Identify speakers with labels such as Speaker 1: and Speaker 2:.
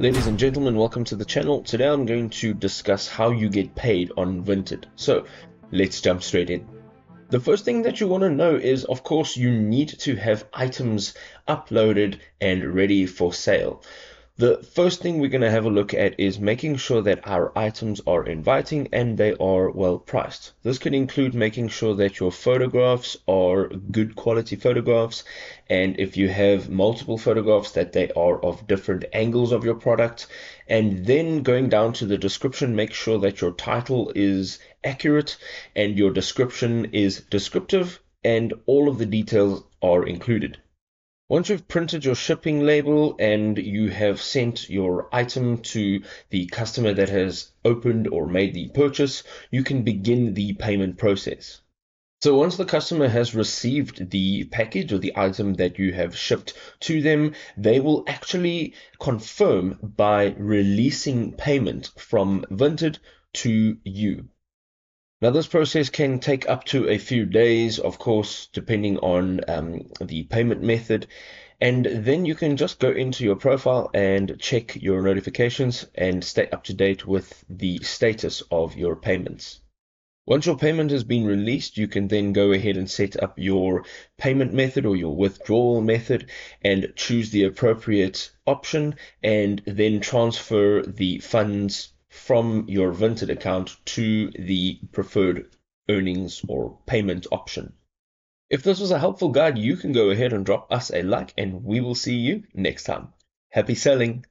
Speaker 1: Ladies and gentlemen, welcome to the channel. Today I'm going to discuss how you get paid on Vinted. So let's jump straight in. The first thing that you want to know is, of course, you need to have items uploaded and ready for sale. The first thing we're going to have a look at is making sure that our items are inviting and they are well priced. This can include making sure that your photographs are good quality photographs, and if you have multiple photographs, that they are of different angles of your product. And then going down to the description, make sure that your title is accurate and your description is descriptive and all of the details are included. Once you've printed your shipping label and you have sent your item to the customer that has opened or made the purchase, you can begin the payment process. So once the customer has received the package or the item that you have shipped to them, they will actually confirm by releasing payment from Vinted to you. Now, this process can take up to a few days, of course, depending on the payment method. And then you can just go into your profile and check your notifications and stay up to date with the status of your payments. Once your payment has been released, you can then go ahead and set up your payment method or your withdrawal method and choose the appropriate option and then transfer the funds from your Vinted account to the preferred earnings or payment option. If this was a helpful guide, you can go ahead and drop us a like and we will see you next time. Happy selling!